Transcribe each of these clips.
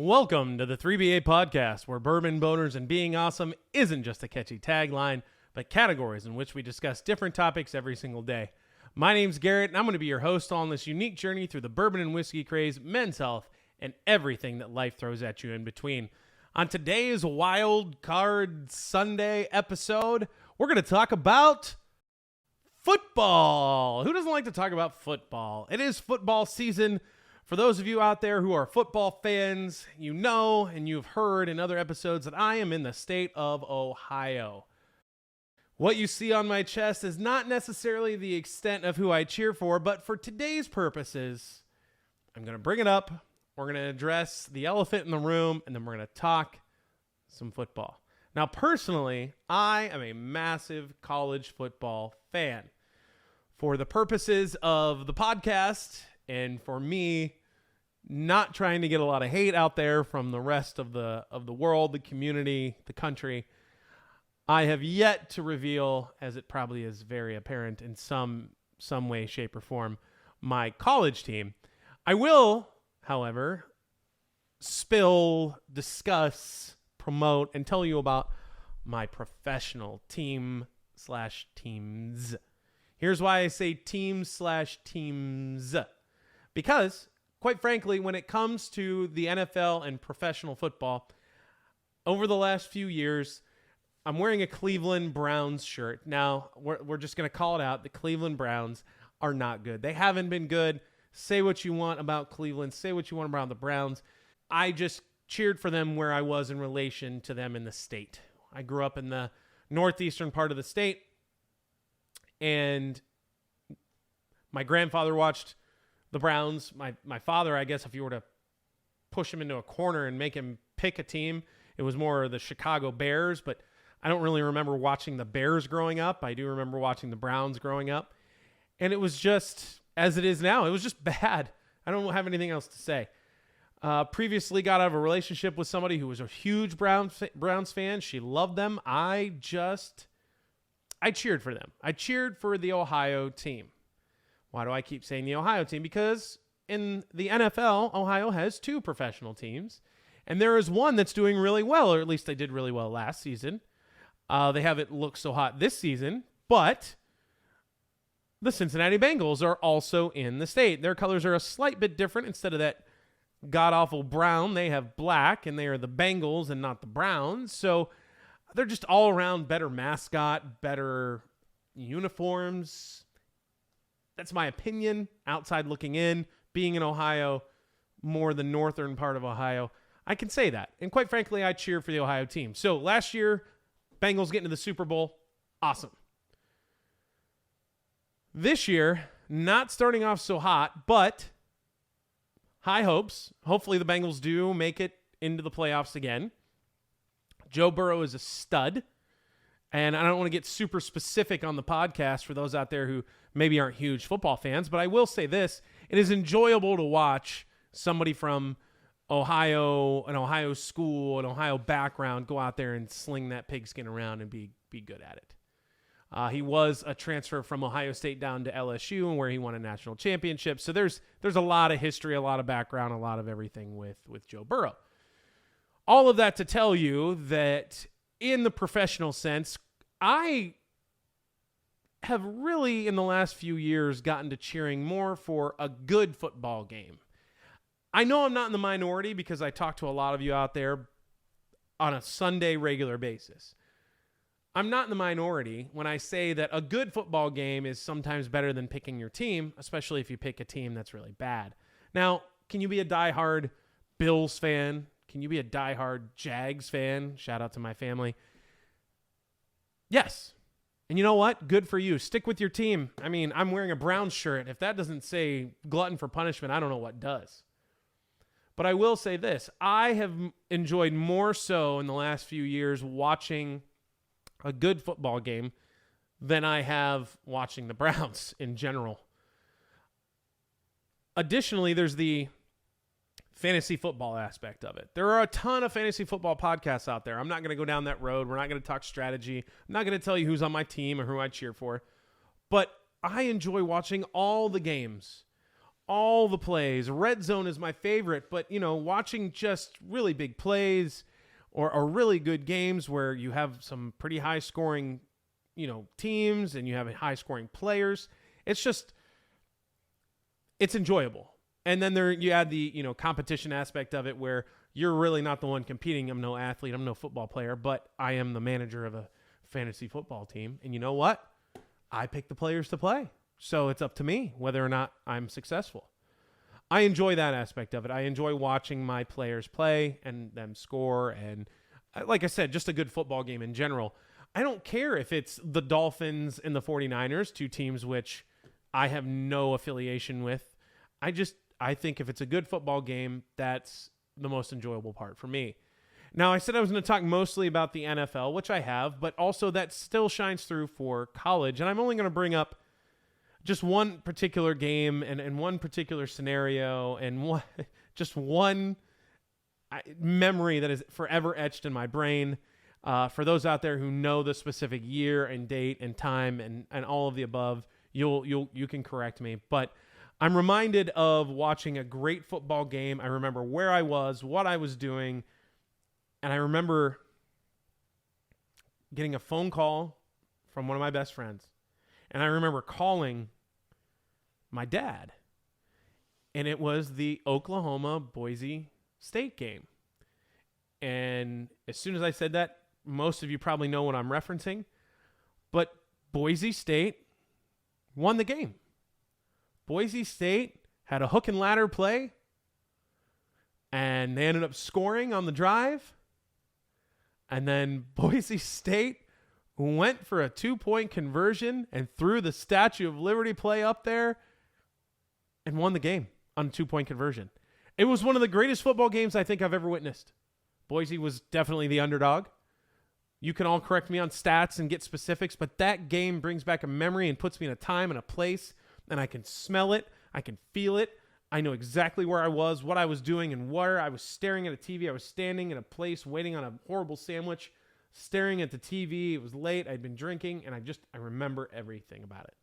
Welcome to the 3BA podcast, where bourbon boners and being awesome isn't just a catchy tagline, but categories in which we discuss different topics every single day. My name's Garrett, and I'm going to be your host on this unique journey through the bourbon and whiskey craze, men's health, and everything that life throws at you in between. On today's Wild Card Sunday episode, we're going to talk about football. Who doesn't like to talk about football? It is football season. For those of you out there who are football fans, you know and you've heard in other episodes that I am in the state of Ohio. What you see on my chest is not necessarily the extent of who I cheer for, but for today's purposes, I'm going to bring it up. We're going to address the elephant in the room, and then we're going to talk some football. Now, personally, I am a massive college football fan. For the purposes of the podcast, and for me, not trying to get a lot of hate out there from the rest of the world, the community, the country, I have yet to reveal, as it probably is very apparent in some way, shape, or form, my college team. I will, however, discuss, promote, and tell you about my professional team/teams. Here's why I say team/teams. Because, quite frankly, when it comes to the NFL and professional football, over the last few years, I'm wearing a Cleveland Browns shirt. Now, we're just going to call it out. The Cleveland Browns are not good. They haven't been good. Say what you want about Cleveland. Say what you want about the Browns. I just cheered for them where I was in relation to them in the state. I grew up in the northeastern part of the state, and my grandfather watched the Browns. My father, I guess, if you were to push him into a corner and make him pick a team, it was more the Chicago Bears, but I don't really remember watching the Bears growing up. I do remember watching the Browns growing up, and it was just, as it is now, it was just bad. I don't have anything else to say. Previously got out of a relationship with somebody who was a huge Browns fan. She loved them. I cheered for them. I cheered for the Ohio team. Why do I keep saying the Ohio team? Because in the NFL, Ohio has two professional teams, and there is one that's doing really well, or at least they did really well last season. They haven't looked so hot this season, but the Cincinnati Bengals are also in the state. Their colors are a slight bit different. Instead of that god-awful brown, they have black, and they are the Bengals and not the Browns. So they're just all around better mascot, better uniforms. That's my opinion, outside looking in, being in Ohio, more the northern part of Ohio. I can say that. And quite frankly, I cheer for the Ohio team. So last year, Bengals getting to the Super Bowl, awesome. This year, not starting off so hot, but high hopes. Hopefully the Bengals do make it into the playoffs again. Joe Burrow is a stud. And I don't want to get super specific on the podcast for those out there who maybe aren't huge football fans, but I will say this. It is enjoyable to watch somebody from Ohio, an Ohio school, an Ohio background, go out there and sling that pigskin around and be good at it. He was a transfer from Ohio State down to LSU, where he won a national championship. So there's a lot of history, a lot of background, a lot of everything with Joe Burrow. All of that to tell you that in the professional sense, I have really, in the last few years, gotten to cheering more for a good football game. I know I'm not in the minority because I talk to a lot of you out there on a Sunday regular basis. I'm not in the minority when I say that a good football game is sometimes better than picking your team, especially if you pick a team that's really bad. Now, can you be a diehard Bills fan? Can you be a diehard Jags fan? Shout out to my family. Yes. And you know what? Good for you. Stick with your team. I mean, I'm wearing a Browns shirt. If that doesn't say glutton for punishment, I don't know what does. But I will say this. I have enjoyed more so in the last few years watching a good football game than I have watching the Browns in general. Additionally, there's the fantasy football aspect of it. There are a ton of fantasy football podcasts out there. I'm not going to go down that road. We're not going to talk strategy. I'm not going to tell you who's on my team or who I cheer for. But I enjoy watching all the games, all the plays. Red zone is my favorite, but, watching just really big plays or really good games where you have some pretty high scoring, teams and you have high scoring players, it's enjoyable. And then you add the, competition aspect of it where you're really not the one competing. I'm no athlete. I'm no football player, but I am the manager of a fantasy football team. And you know what? I pick the players to play. So it's up to me whether or not I'm successful. I enjoy that aspect of it. I enjoy watching my players play and them score. And like I said, just a good football game in general. I don't care if it's the Dolphins and the 49ers, two teams which I have no affiliation with. I think if it's a good football game, that's the most enjoyable part for me. Now, I said I was going to talk mostly about the NFL, which I have, but also that still shines through for college. And I'm only going to bring up just one particular game and one particular scenario and one memory that is forever etched in my brain. For those out there who know the specific year and date and time and all of the above, you can correct me. But I'm reminded of watching a great football game. I remember where I was, what I was doing, and I remember getting a phone call from one of my best friends. And I remember calling my dad. And it was the Oklahoma-Boise State game. And as soon as I said that, most of you probably know what I'm referencing. But Boise State won the game. Boise State had a hook and ladder play, and they ended up scoring on the drive. And then Boise State went for a 2-point conversion and threw the Statue of Liberty play up there and won the game on a 2-point conversion. It was one of the greatest football games I think I've ever witnessed. Boise was definitely the underdog. You can all correct me on stats and get specifics, but that game brings back a memory and puts me in a time and a place, and I can smell it. I can feel it. I know exactly where I was, what I was doing, and where I was staring at a TV. I was standing in a place waiting on a horrible sandwich, staring at the TV. It was late. I'd been drinking, and I remember everything about it.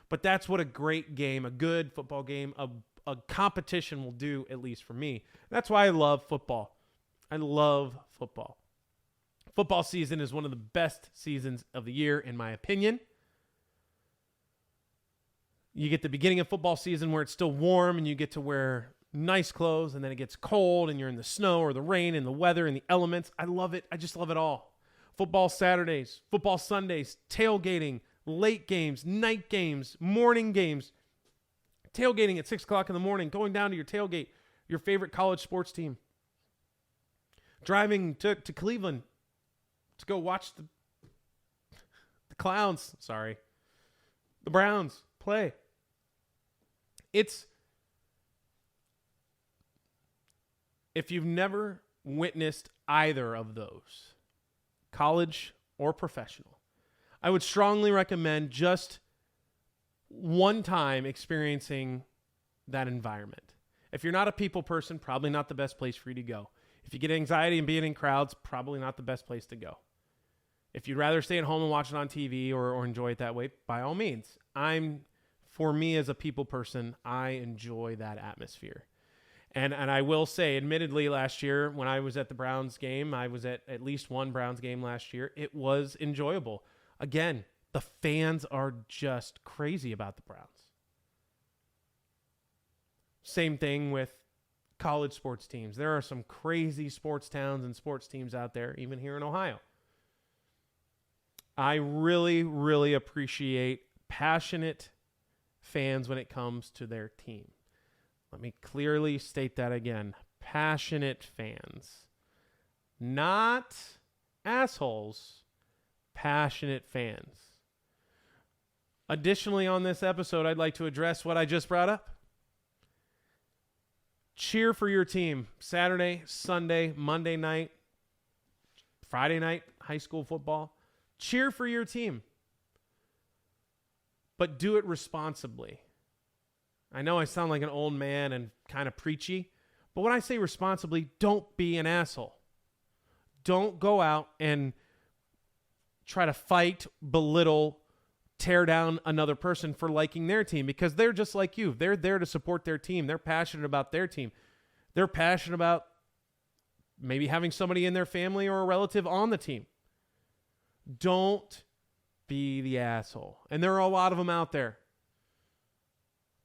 But that's what a great game, a good football game, a competition will do, at least for me. That's why I love football. I love football. Football season is one of the best seasons of the year, in my opinion. You get the beginning of football season where it's still warm and you get to wear nice clothes, and then it gets cold and you're in the snow or the rain and the weather and the elements. I love it. I just love it all. Football Saturdays, football Sundays, tailgating, late games, night games, morning games, tailgating at 6 o'clock in the morning, going down to your tailgate, your favorite college sports team, driving to Cleveland to go watch the Browns play. If you've never witnessed either of those, college or professional, I would strongly recommend just one time experiencing that environment. If you're not a people person, probably not the best place for you to go. If you get anxiety and being in crowds, probably not the best place to go. If you'd rather stay at home and watch it on TV or enjoy it that way, by all means. For me as a people person, I enjoy that atmosphere. And I will say, admittedly, last year when I was at the Browns game, I was at least one Browns game last year. It was enjoyable. Again, the fans are just crazy about the Browns. Same thing with college sports teams. There are some crazy sports towns and sports teams out there, even here in Ohio. I really, really appreciate passionate fans when it comes to their team. Let me clearly state that again. Passionate fans. Not assholes. Passionate fans. Additionally, on this episode, I'd like to address what I just brought up. Cheer for your team. Saturday, Sunday, Monday night, Friday night, high school football. Cheer for your team. But do it responsibly. I know I sound like an old man and kind of preachy, but when I say responsibly, don't be an asshole. Don't go out and try to fight, belittle, tear down another person for liking their team, because they're just like you. They're there to support their team. They're passionate about their team. They're passionate about maybe having somebody in their family or a relative on the team. Don't be the asshole. And there are a lot of them out there.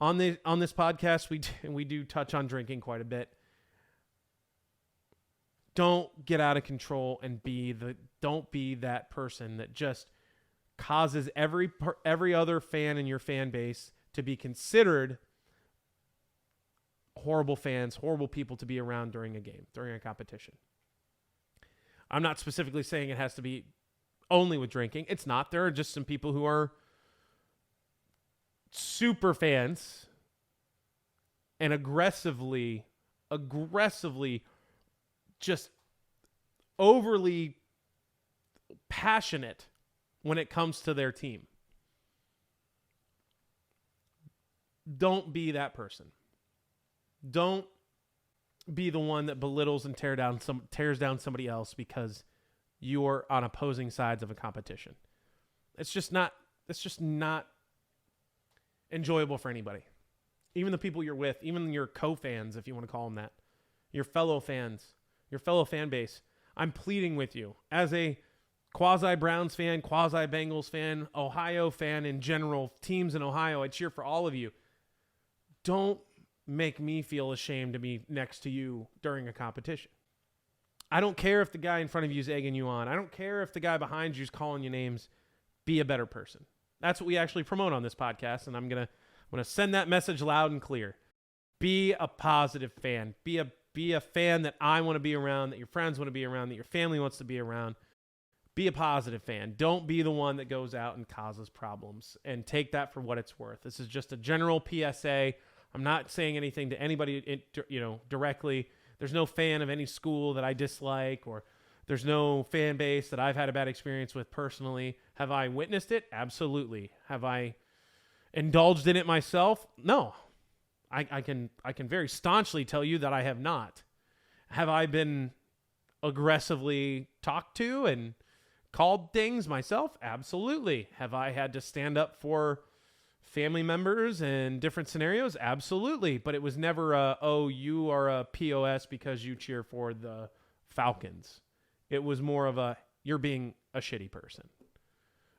On this podcast, we do touch on drinking quite a bit. Don't get out of control and don't be that person that just causes every other fan in your fan base to be considered horrible fans, horrible people to be around during a game, during a competition. I'm not specifically saying it has to be only with drinking. It's not. There are just some people who are super fans and aggressively just overly passionate when it comes to their team. Don't be that person. Don't be the one that belittles and tears down somebody else because you're on opposing sides of a competition. It's just not enjoyable for anybody. Even the people you're with, even your co-fans, if you want to call them that, your fellow fans, your fellow fan base. I'm pleading with you as a quasi-Browns fan, quasi-Bengals fan, Ohio fan in general, teams in Ohio. I cheer for all of you. Don't make me feel ashamed to be next to you during a competition. I don't care if the guy in front of you is egging you on. I don't care if the guy behind you is calling you names. Be a better person. That's what we actually promote on this podcast, and I'm gonna send that message loud and clear. Be a positive fan. Be a fan that I want to be around, that your friends want to be around, that your family wants to be around. Be a positive fan. Don't be the one that goes out and causes problems, and take that for what it's worth. This is just a general PSA. I'm not saying anything to anybody, directly. There's no fan of any school that I dislike, or there's no fan base that I've had a bad experience with personally. Have I witnessed it? Absolutely. Have I indulged in it myself? No. I can very staunchly tell you that I have not. Have I been aggressively talked to and called things myself? Absolutely. Have I had to stand up for family members in different scenarios? Absolutely. But it was never you are a POS because you cheer for the Falcons. It was more of you're being a shitty person.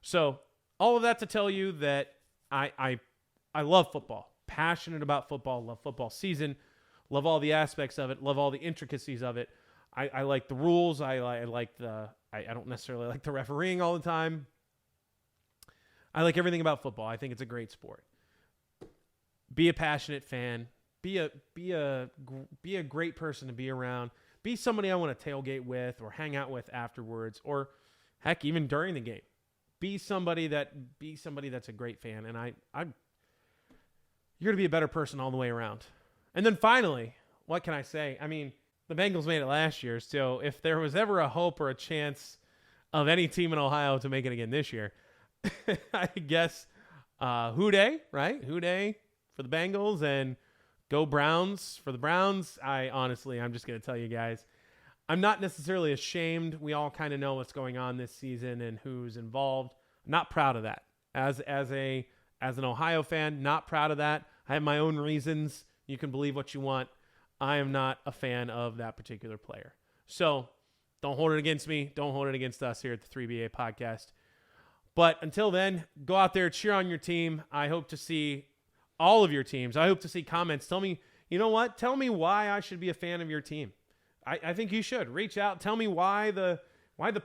So all of that to tell you that I love football, passionate about football, love football season, love all the aspects of it, love all the intricacies of it. I like the rules. I don't necessarily like the refereeing all the time. I like everything about football. I think it's a great sport. Be a passionate fan. Be a great person to be around. Be somebody I want to tailgate with or hang out with afterwards, or heck, even during the game. Be somebody that's a great fan, and you're gonna be a better person all the way around. And then finally, what can I say? I mean, the Bengals made it last year, so if there was ever a hope or a chance of any team in Ohio to make it again this year, I guess Houday, right? Houday for the Bengals and go Browns for the Browns. I'm just going to tell you guys, I'm not necessarily ashamed. We all kind of know what's going on this season and who's involved. I'm not proud of that. As an Ohio fan, not proud of that. I have my own reasons. You can believe what you want. I am not a fan of that particular player. So don't hold it against me. Don't hold it against us here at the 3BA podcast. But until then, go out there, cheer on your team. I hope to see all of your teams. I hope to see comments. Tell me, you know what? Tell me why I should be a fan of your team. I think you should. Reach out. Tell me why the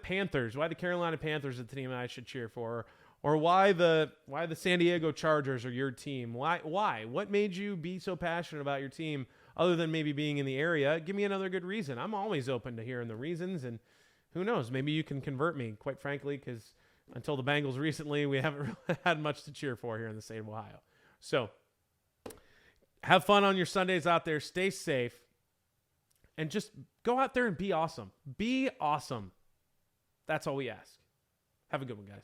Panthers, why the Carolina Panthers are the team I should cheer for, or why the San Diego Chargers are your team. Why? What made you be so passionate about your team other than maybe being in the area? Give me another good reason. I'm always open to hearing the reasons, and who knows? Maybe you can convert me, quite frankly, because until the Bengals recently, we haven't really had much to cheer for here in the state of Ohio. So have fun on your Sundays out there. Stay safe. And just go out there and be awesome. Be awesome. That's all we ask. Have a good one, guys.